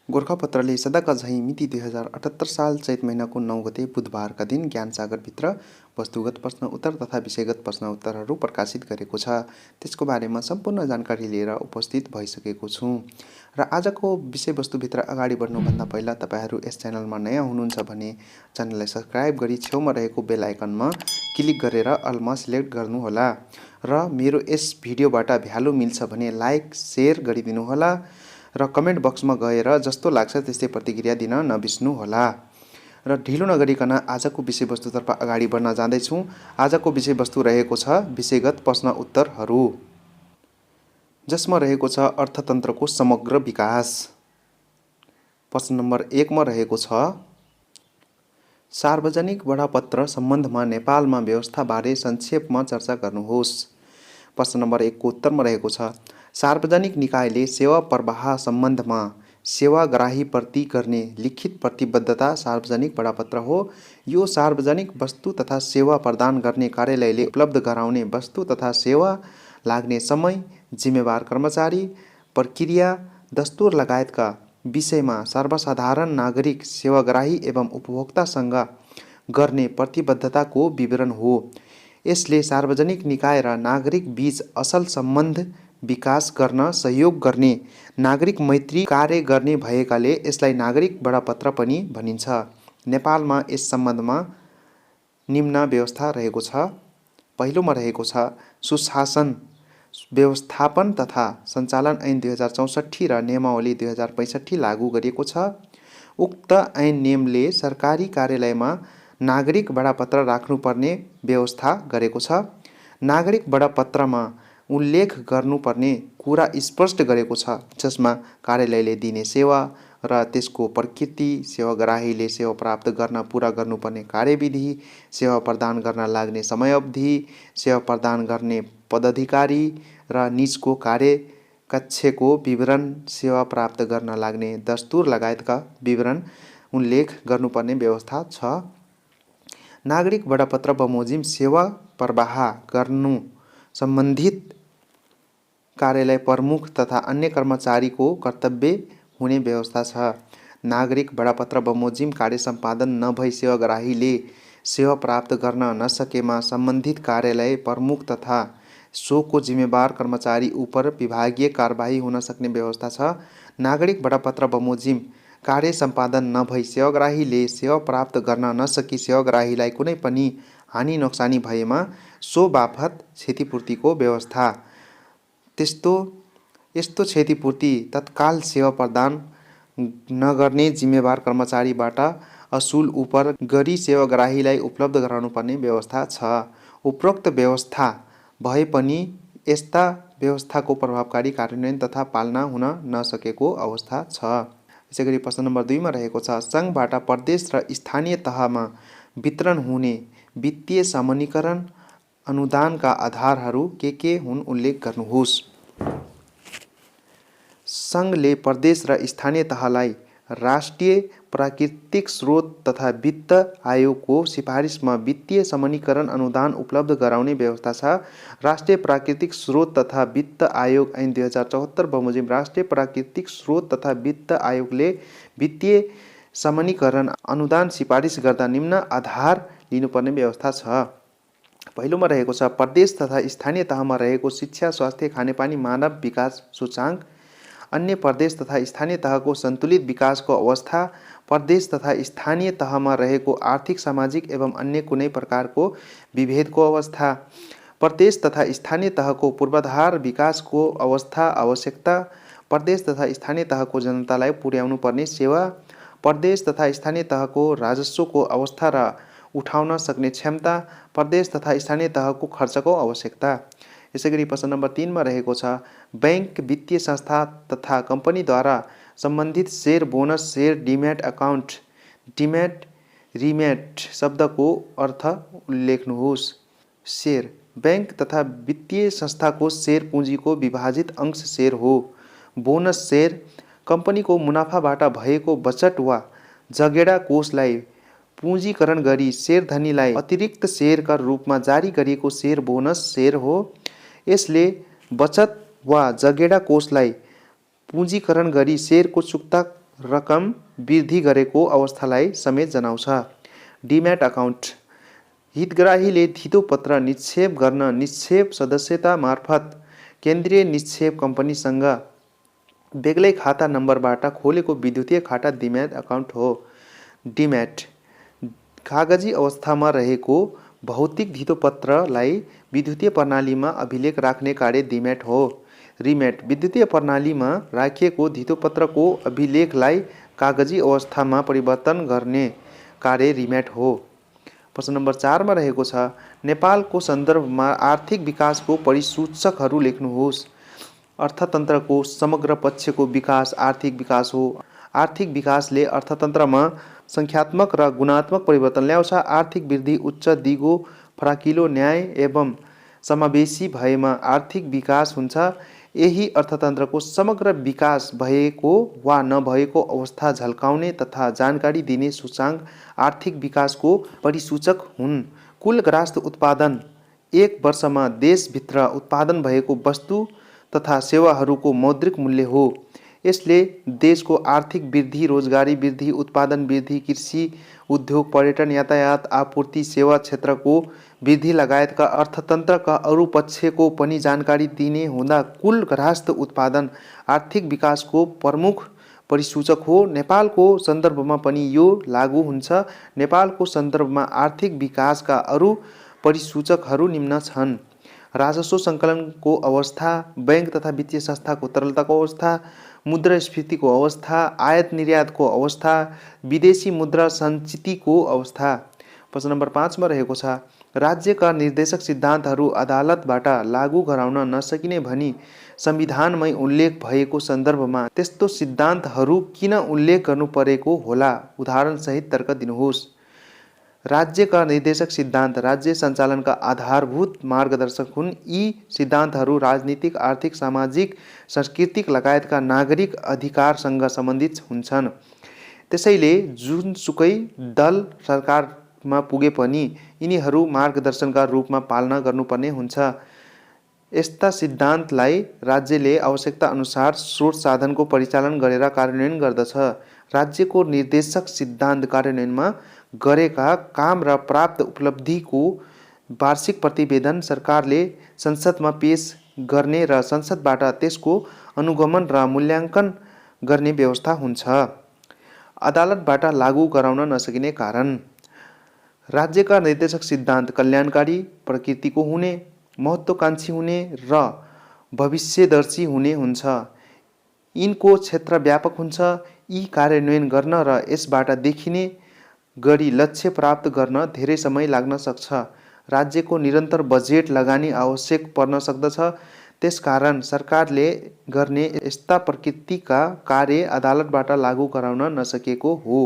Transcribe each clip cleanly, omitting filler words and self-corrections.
गोरखापत्रले सदाका झैं मिति 2078 साल चैत महिनाको 9 गते बुधबारका दिन ज्ञानसागरभित्र वस्तुगत प्रश्न उत्तर तथा विषयगत प्रश्न उत्तरहरू प्रकाशित गरेको छ। त्यसको बारेमा सम्पूर्ण जानकारी लिएर उपस्थित भइसकेको छु र आजको विषयवस्तुभित्र अगाडि बढ्नुभन्दा पहिला तपाईहरू यस च्यानलमा नयाँ हुनुहुन्छ भने च्यानललाई सब्स्क्राइब गरी छेउमा रहेको बेल आइकनमा क्लिक गरेर अलमा सिलेक्ट गर्नुहोला र मेरो यस भिडियोबाट भ्यालु मिल्छ भने लाइक शेयर गरिदिनुहोला र कमेन्ट बक्समा गएर जस्तो लाग्छ त्यस्तै प्रतिक्रिया दिन नबिर्सनुहोला। र ढिलो नगरिकन आजको विषयवस्तुतर्फ अगाडि बढ्न जाँदैछौँ। आजको विषयवस्तु रहेको छ विषयगत प्रश्न उत्तरहरू, जसमा रहेको छ अर्थतन्त्रको समग्र विकास। प्रश्न नम्बर 1 मा रहेको छ सार्वजनिक बडापत्र सम्बन्धमा नेपालमा व्यवस्थाबारे संक्षेपमा चर्चा गर्नुहोस्। प्रश्न नम्बर 1 को उत्तरमा रहेको छ सार्वजनिक निकायले सेवा प्रवाह सम्बन्धमा सेवाग्राहीप्रति गर्ने लिखित प्रतिबद्धता सार्वजनिक बडापत्र हो। यो सार्वजनिक वस्तु तथा सेवा प्रदान गर्ने कार्यालयले उपलब्ध गराउने वस्तु तथा सेवा, लाग्ने समय, जिम्मेवार कर्मचारी, प्रक्रिया, दस्तुर लगायतका विषयमा सर्वसाधारण नागरिक, सेवाग्राही एवं उपभोक्तासँग गर्ने प्रतिबद्धताको विवरण हो। यसले सार्वजनिक निकाय र नागरिक बीच असल सम्बन्ध विकास गर्न सहयोग गर्ने नागरिक मैत्री कार्य गर्ने भएकाले यसलाई नागरिक बडापत्र पनि भनिन्छ। नेपालमा यस सम्बन्धमा निम्न व्यवस्था रहेको छ। पहिलोमा रहेको छ सुशासन, व्यवस्थापन तथा सञ्चालन ऐन 2064 र नियमावली 2065 लागू गरिएको छ। उक्त ऐन नियमले सरकारी कार्यालयमा नागरिक बडापत्र राख्नुपर्ने व्यवस्था गरेको छ। नागरिक बडापत्रमा उल्लेख गर्नुपर्ने कुरा स्पष्ट गरेको छ, जसमा कार्यालयले दिने सेवा र त्यसको प्रकृति, सेवाग्राहीले सेवा प्राप्त गर्न पूरा गर्नुपर्ने कार्यविधि, सेवा प्रदान गर्न लाग्ने समयावधि, सेवा प्रदान गर्ने पदाधिकारी र निजको कार्यकक्षको विवरण, सेवा प्राप्त गर्न लाग्ने दस्तुर लगायतका विवरण उल्लेख गर्नुपर्ने व्यवस्था छ। नागरिक बडापत्र बमोजिम सेवा प्रवाह गर्नु सम्बन्धित कार्यालय प्रमुख तथा अन्य कर्मचारीको कर्तव्य हुने व्यवस्था छ। नागरिक बडापत्र बमोजिम कार्य सम्पादन नभई सेवाग्राहीले सेवा प्राप्त गर्न नसकेमा सम्बन्धित कार्यालय प्रमुख तथा सोको जिम्मेवार कर्मचारी उपर विभागीय कारबाही हुन सक्ने व्यवस्था छ। नागरिक बडापत्र बमोजिम कार्य सम्पादन नभई सेवाग्राहीले सेवा प्राप्त गर्न नसकी सेवाग्राहीलाई कुनै पनि हानि नोक्सानी भएमा सो बापत क्षतिपूर्तिको व्यवस्था। यस्तो क्षतिपूर्ति तत्काल सेवा प्रदान नगर्ने जिम्मेवार कर्मचारीबाट असुल उपर गरी सेवाग्राहीलाई उपलब्ध गराउनुपर्ने व्यवस्था छ। उपरोक्त व्यवस्था भए पनि यस्ता व्यवस्थाको प्रभावकारी कार्यान्वयन तथा पालना हुन नसकेको अवस्था छ। यसैगरी प्रश्न नम्बर 2 मा रहेको छ सङ्घबाट प्रदेश र स्थानीय तहमा वितरण हुने वित्तीय समानीकरण अनुदानका आधारहरू के हुन् उल्लेख गर्नुहोस्। सङ्घले प्रदेश र स्थानीय तहलाई राष्ट्रिय प्राकृतिक स्रोत तथा वित्त आयोगको सिफारिसमा वित्तीय समानीकरण अनुदान उपलब्ध गराउने व्यवस्था छ। राष्ट्रिय प्राकृतिक स्रोत तथा वित्त आयोग ऐन 2074 बमोजिम राष्ट्रिय प्राकृतिक स्रोत तथा वित्त आयोगले वित्तीय समानीकरण अनुदान सिफारिस गर्दा निम्न आधार लिनुपर्ने व्यवस्था छ। पहिलोमा रहेको छ प्रदेश तथा स्थानीय तहमा रहेको शिक्षा, स्वास्थ्य, खानेपानी, मानव विकास सूचाङ्क, अन्य प्रदेश तथा स्थानीय तहको सन्तुलित विकासको अवस्था, प्रदेश तथा स्थानीय तहमा रहेको आर्थिक, सामाजिक एवं अन्य कुनै प्रकारको विभेदको अवस्था, प्रदेश तथा स्थानीय तहको पूर्वाधार विकासको अवस्था आवश्यकता, प्रदेश तथा स्थानीय तहको जनतालाई पुर्याउनु पर्ने सेवा, प्रदेश तथा स्थानीय तहको राजस्वको अवस्था र उठाउन सक्ने क्षमता, प्रदेश तथा स्थानीय तहको खर्चको आवश्यकता। यसैगरी प्रश्न नम्बर 3 मा रहेको छ बैंक, वित्तीय संस्था तथा कम्पनीद्वारा सम्बन्धित share bonus, share demat account, demat remat शब्दको अर्थ उल्लेख्नुहोस्। शेयर बैंक तथा वित्तीय संस्थाको शेयर पुँजीको विभाजित अंश शेयर हो। बोनस शेयर कम्पनीको मुनाफाबाट भएको बचत वा जगेडा कोषलाई पुँजीकरण गरी शेयरधनीलाई अतिरिक्त शेयरका रूपमा जारी गरिएको शेयर बोनस शेयर हो। यसले बचत वा जगेडा कोषलाई पुँजीकरण गरी शेयरको चुक्ता रकम वृद्धि गरेको अवस्थालाई समेत जनाउँछ। डिम्याट अकाउन्ट हितग्राहीले धितोपत्र निक्षेप गर्न निक्षेप सदस्यता मार्फत केन्द्रीय निक्षेप कम्पनीसँग बेग्लै खाता नम्बरबाट खोलेको विद्युतीय खाता डिम्याट अकाउन्ट हो। डिम्याट कागजी अवस्थामा रहेको भौतिक धितोपत्रलाई विद्युतीय प्रणालीमा अभिलेख राख्ने कार्य डिम्याट हो। रिम्याट विद्युतीय प्रणालीमा राखिएको धितोपत्रको अभिलेखलाई कागजी अवस्थामा परिवर्तन गर्ने कार्य रिम्याट हो। प्रश्न नम्बर 4 मा रहेको छ नेपालको सन्दर्भमा आर्थिक विकासको परिसूचकहरू लेख्नुहोस्। अर्थतन्त्रको समग्र पक्षको विकास आर्थिक विकास हो। आर्थिक विकासले अर्थतन्त्रमा सङ्ख्यात्मक र गुणात्मक परिवर्तन ल्याउँछ। आर्थिक वृद्धि उच्च दिगो फराकिलो न्याय एवं समावेशी भएमा आर्थिक विकास हुन्छ। यही अर्थतन्त्रको समग्र विकास भएको वा नभएको अवस्था झल्काउने तथा जानकारी दिने सूचाङ्क आर्थिक विकासको परिसूचक हुन्। कुल ग्राहस्थ उत्पादन एक वर्षमा देशभित्र उत्पादन भएको वस्तु तथा सेवाहरूको मौद्रिक मूल्य हो। यसले देशको आर्थिक वृद्धि, रोजगारी वृद्धि, उत्पादन वृद्धि, कृषि, उद्योग, पर्यटन, यातायात, आपूर्ति, सेवा क्षेत्रको वृद्धि लगायतका अर्थतन्त्रका अरू पक्षको पनि जानकारी दिने हुँदा कुल ग्राहस्थ उत्पादन आर्थिक विकासको प्रमुख परिसूचक हो। नेपालको सन्दर्भमा पनि यो लागू हुन्छ। नेपालको सन्दर्भमा आर्थिक विकासका अरू परिसूचकहरू निम्न छन्। राजस्व सङ्कलनको अवस्था, बैंक तथा वित्तीय संस्थाको तरलताको अवस्था, मुद्रास्फीतिको अवस्था, आयात निर्यातको अवस्था, विदेशी मुद्रा सञ्चितिको अवस्था। प्रश्न नम्बर 5 मा रहेको छ राज्यका निर्देशक सिद्धान्तहरू अदालतबाट लागू गराउन नसकिने भनी संविधानमै उल्लेख भएको सन्दर्भमा त्यस्तो सिद्धान्तहरू किन उल्लेख गर्नु परेको होला? उदाहरणसहित तर्क दिनुहोस्। राज्यका निर्देशक सिद्धान्त राज्य सञ्चालनका आधारभूत मार्गदर्शक हुन्। यी सिद्धान्तहरू राजनीतिक, आर्थिक, सामाजिक, सांस्कृतिक लगायतका नागरिक अधिकारसँग सम्बन्धित हुन्छन्। त्यसैले जुनसुकै दल सरकारमा पुगे पनि यिनीहरू मार्गदर्शनका रूपमा पालना गर्नुपर्ने हुन्छ। यस्ता सिद्धान्तलाई राज्यले आवश्यकता अनुसार स्रोत साधनको परिचालन गरेर कार्यान्वयन गर्दछ। राज्यको निर्देशक सिद्धान्त कार्यान्वयनमा गरेका काम र प्राप्त उपलब्धिको वार्षिक प्रतिवेदन सरकारले संसदमा पेश गर्ने र संसदबाट त्यसको अनुगमन र मूल्याङ्कन गर्ने व्यवस्था हुन्छ। अदालतबाट लागू गराउन नसकिने कारण राज्यका निर्देशक सिद्धान्त कल्याणकारी प्रकृतिको हुने, महत्त्वाकांक्षी हुने र भविष्यदर्शी हुने हुन्छ। यिनको क्षेत्र व्यापक हुन्छ। यी कार्यान्वयन गर्न र यसबाट देखिने गरी लक्ष्य प्राप्त गर्न धेरै समय लाग्न सक्छ। राज्यको निरन्तर बजेट लगानी आवश्यक पर्न सक्दछ। त्यसकारण सरकारले गर्ने यस्ता प्रकृतिका कार्य अदालतबाट लागू गराउन नसकेको हो।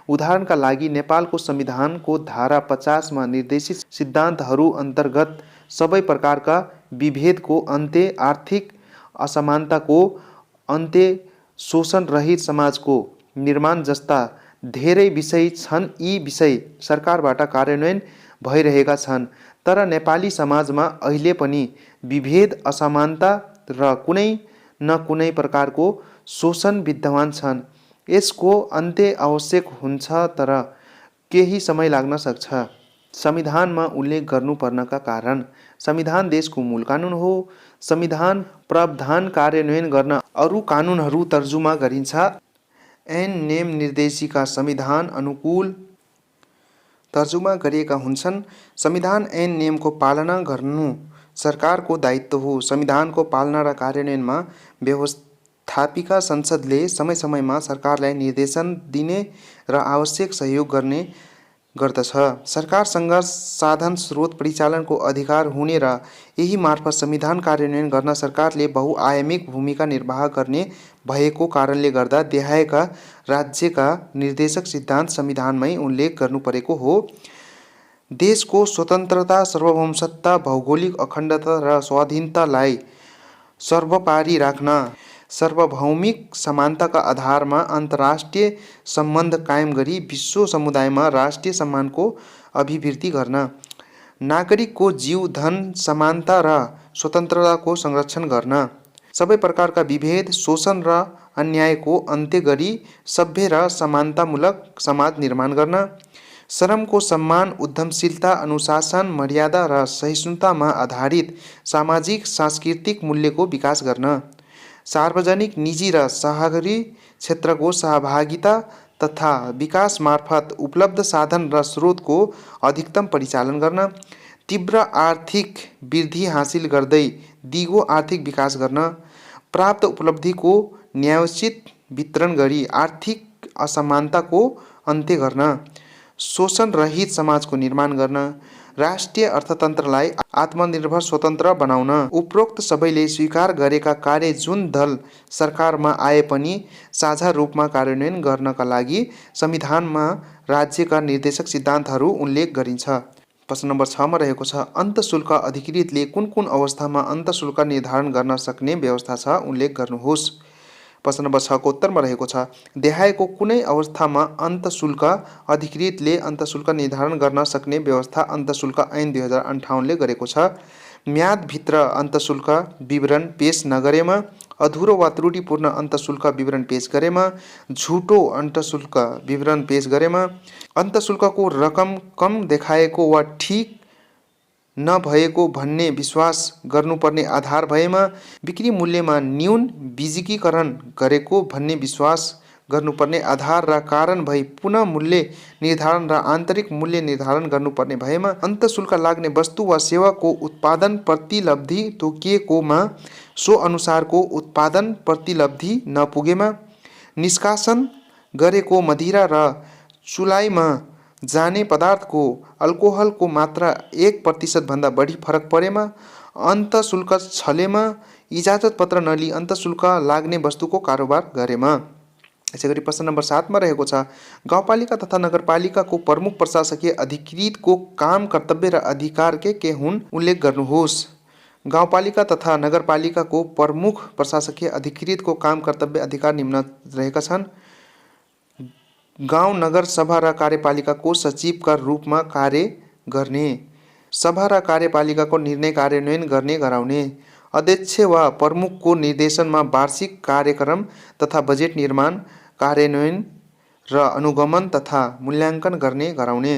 उदाहरणका लागि नेपालको संविधानको धारा 50 मा निर्देशित सिद्धान्तहरू अन्तर्गत सबै प्रकारका विभेदको अन्त्य, आर्थिक असमानताको अन्त्य, शोषण रहित समाजको निर्माण जस्ता धेरै विषय छन्। यी विषय सरकारबाट कार्यान्वयन भइरहेका छन्। तर नेपाली समाजमा अहिले पनि विभेद, असमानता र कुनै न कुनै प्रकारको शोषण विद्यमान छन्। यसको अन्त्य आवश्यक हुन्छ तर केही समय लाग्न सक्छ। संविधानमा उल्लेख गर्नुपर्नका कारण संविधान देशको मूल कानुन हो। संविधान प्रावधान कार्यान्वयन गर्न अरू कानुनहरू तर्जुमा गरिन्छ। ऐन नियम निर्देशिका संविधान अनुकूल तर्जुमा गरिएका हुन्छन्। संविधान ऐन नियमको पालना गर्नु सरकारको दायित्व हो। संविधानको पालना र कार्यान्वयनमा व्यवस्थापिका संसदले समय समयमा सरकारलाई निर्देशन दिने र आवश्यक सहयोग गर्ने गर्दछ। सरकारसँग साधन स्रोत परिचालनको अधिकार हुने र यही मार्फत संविधान कार्यान्वयन गर्न सरकारले बहुआयामिक भूमिका निर्वाह गर्ने भएको कारणले गर्दा देहायका राज्यका निर्देशक सिद्धान्त संविधानमै उल्लेख गर्नु परेको हो। देशको स्वतन्त्रता, सार्वभौमसत्ता, भौगोलिक अखण्डता र स्वाधीनतालाई सर्वोपरि राख्न, सार्वभौमिक समानताका आधारमा अन्तर्राष्ट्रिय सम्बन्ध कायम गरी विश्व समुदायमा राष्ट्रिय सम्मानको अभिवृद्धि गर्न, नागरिकको जीव, धन, समानता र स्वतन्त्रताको संरक्षण गर्न, सबै प्रकारका विभेद, शोषण र अन्यायको अन्त्य गरी सभ्य र समानतामूलक समाज निर्माण गर्न, श्रमको सम्मान, उद्यमशीलता, अनुशासन, मर्यादा र सहिष्णुतामा आधारित सामाजिक सांस्कृतिक मूल्यको विकास गर्न, सार्वजनिक, निजी र सहकारी क्षेत्रको सहभागिता तथा विकास मार्फत उपलब्ध साधन र स्रोतको अधिकतम परिचालन गर्न, तीव्र आर्थिक वृद्धि हासिल गर्दै दिगो आर्थिक विकास गर्न, प्राप्त उपलब्धिको न्यायोचित वितरण गरी आर्थिक असमानताको अन्त्य गर्न, शोषण रहित समाजको निर्माण गर्न, राष्ट्रिय अर्थतन्त्रलाई आत्मनिर्भर स्वतन्त्र बनाउन। उपरोक्त सबैले स्वीकार गरेका कार्य जुन दल सरकारमा आए पनि साझा रूपमा कार्यान्वयन गर्नका लागि संविधानमा राज्यका निर्देशक सिद्धान्तहरू उल्लेख गरिन्छ। प्रश्न नम्बर 6 मा रहेको छ, अन्तःशुल्क अधिकृतले कुन कुन अवस्थामा अन्तःशुल्क निर्धारण गर्न सक्ने व्यवस्था छ उल्लेख गर्नुहोस्। प्रश्न नम्बर 6 को उत्तरमा रहेको छ, देखाएको कुनै अवस्थामा अन्तःशुल्क अधिकृतले अन्तःशुल्क निर्धारण गर्न सक्ने व्यवस्था अन्तःशुल्क ऐन 2058 ले गरेको छ। म्यादभित्र अन्तःशुल्क विवरण पेश नगरेमा, अधुरो वा त्रुटिपूर्ण अन्तःशुल्क विवरण पेश गरेमा, झुटो अन्तःशुल्क विवरण पेश गरेमा, अन्तःशुल्कको रकम कम देखाएको वा ठिक नभएको भन्ने विश्वास गर्नुपर्ने आधार भएमा, बिक्री मूल्यमा न्यून बीजीकीकरण गरेको भन्ने विश्वास गर्नुपर्ने आधार र कारण भई पुनः मूल्य निर्धारण र आन्तरिक मूल्य निर्धारण गर्नुपर्ने भएमा, अन्तःशुल्क लाग्ने वस्तु वा सेवाको उत्पादन प्रतिलब्धि तोकिएकोमा सो अनुसारको उत्पादन प्रतिलब्धि नपुगेमा, निष्कासन गरेको मदिरा र चुलाइमा जाने पदार्थको अल्कोहलको मात्रा 1% भन्दा बढी फरक परेमा, अन्तःशुल्क छलेमा, इजाजत पत्र नलिई अन्तःशुल्क लाग्ने वस्तुको कारोबार गरेमा। यसैगरी प्रश्न नम्बर 7 मा रहेको छ, गाउँपालिका तथा नगरपालिकाको प्रमुख प्रशासकीय अधिकृतको काम, कर्तव्य र अधिकार के हुन् उल्लेख गर्नुहोस्। गाउँपालिका तथा नगरपालिकाको प्रमुख प्रशासकीय अधिकृतको काम, कर्तव्य, अधिकार निम्न रहेका छन्। गाउँ नगर सभा र कार्यपालिकाको सचिवका रूपमा कार्य गर्ने, सभा र कार्यपालिकाको निर्णय कार्यान्वयन गर्ने गराउने, अध्यक्ष वा प्रमुखको निर्देशनमा वार्षिक कार्यक्रम तथा बजेट निर्माण, कार्यान्वयन र अनुगमन तथा मूल्याङ्कन गर्ने गराउने,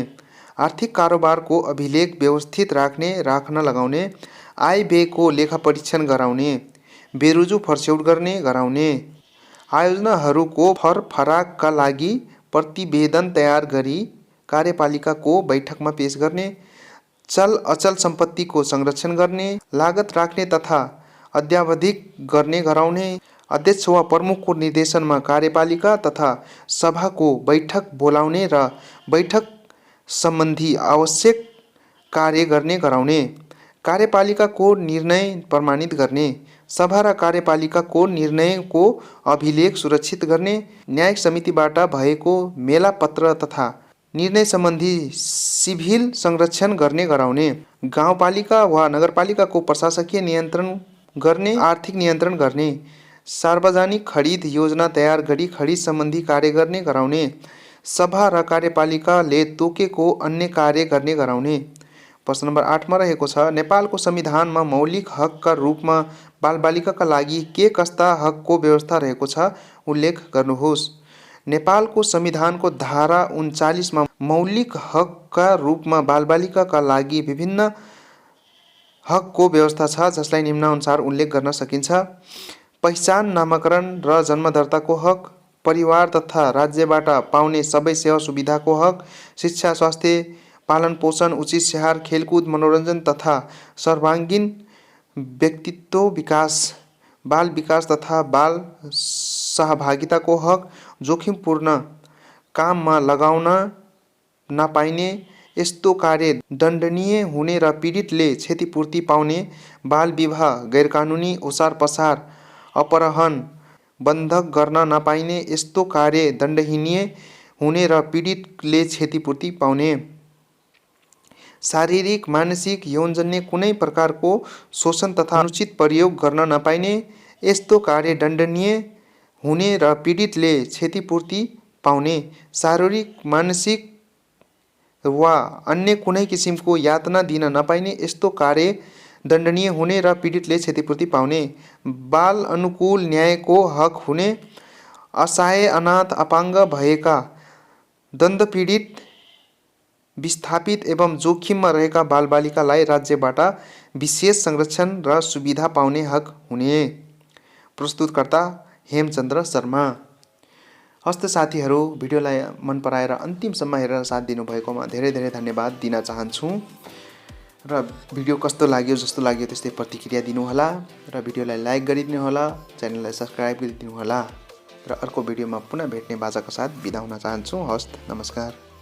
आर्थिक कारोबारको अभिलेख व्यवस्थित राख्न लगाउने, आय व्ययको लेखापरीक्षण गराउने, बेरोजु फर्स्यौट गर्ने गराउने, आयोजनाहरूको फरफराकका लागि प्रतिवेदन तयार गरी कार्यपालिकाको बैठकमा पेश गर्ने, चल अचल सम्पत्तिको संरक्षण गर्ने, लागत राख्ने तथा अद्यावधिक गर्ने गराउने, अध्यक्ष वा प्रमुखको निर्देशनमा कार्यपालिका तथा सभाको बैठक बोलाउने र बैठक सम्बन्धी आवश्यक कार्य गर्ने गराउने, कार्यपालिकाको निर्णय प्रमाणित गर्ने, सभा र कार्यपालिकाको निर्णयको अभिलेख सुरक्षित गर्ने, न्यायिक समितिबाट भएको मेला पत्र तथा निर्णय सम्बन्धी सिभिल संरक्षण गर्ने गराउने, गाउँपालिका वा नगरपालिकाको प्रशासकीय नियन्त्रण गर्ने, आर्थिक नियन्त्रण गर्ने, सार्वजनिक खरिद योजना तयार गरी खरिद सम्बन्धी कार्य गर्ने गराउने, सभा र कार्यपालिकाले तोकेको अन्य कार्य गर्ने गराउने। प्रश्न नम्बर 8 मा रहेको छ, नेपालको संविधानमा मौलिक हकका रूपमा बालबालिकाका लागि के कस्ता हकको व्यवस्था रहेको छ उल्लेख गर्नुहोस्। नेपालको संविधानको धारा 39 मा मौलिक हकका रूपमा बालबालिकाका लागि विभिन्न हकको व्यवस्था छ, जसलाई निम्नानुसार उल्लेख गर्न सकिन्छ। पहिचान, नामाकरण र जन्मदर्ताको हक, परिवार तथा राज्यबाट पाउने सबै सेवा सुविधाको हक, शिक्षा, स्वास्थ्य, पालन पोषण, उचित स्याहार, खेलकुद, मनोरञ्जन तथा सर्वाङ्गीण व्यक्तित्व विकास, बाल विकास तथा बाल सहभागिताको हक, जोखिमपूर्ण काममा लगाउन नपाइने यस्तो कार्य दण्डनीय हुने र पीडितले क्षतिपूर्ति पाउने, बाल विवाह, गैरकानुनी ओसार पसार, अपहरण बन्धक गर्न नपाइने यस्तो कार्य दण्डनीय हुने र पीडितले क्षतिपूर्ति पाउने, शारीरिक, मानसिक, यौनजन्य कुनै प्रकारको शोषण तथा अनुचित प्रयोग गर्न नपाइने यस्तो कार्य दण्डनीय हुने र पीडितले क्षतिपूर्ति पाउने, शारीरिक, मानसिक वा अन्य कुनै किसिमको यातना दिन नपाइने यस्तो कार्य दण्डनीय हुने र पीडितले क्षतिपूर्ति पाउने, बाल अनुकूल न्यायको हक हुने, असहाय अनाथ अपाङ्ग भएका दण्डपीडित विस्थापित एवं जोखिममा रहेका बालबालिकालाई राज्यबाट विशेष संरक्षण र सुविधा पाउने हक हुने। प्रस्तुतकर्ता हेमचन्द्र शर्मा। हस्त साथीहरू, भिडियोलाई मन पराएर अन्तिमसम्म हेरेर साथ दिनुभएकोमा धेरै धेरै धन्यवाद दिन चाहन्छु र भिडियो कस्तो लाग्यो, जस्तो लाग्यो त्यस्तै प्रतिक्रिया दिनुहोला र भिडियोलाई लाइक गरिदिनुहोला, च्यानललाई सब्स्क्राइब गरिदिनुहोला र अर्को भिडियोमा पुनः भेट्ने बाचाका साथ बिदा हुन चाहन्छु। हस्त, नमस्कार।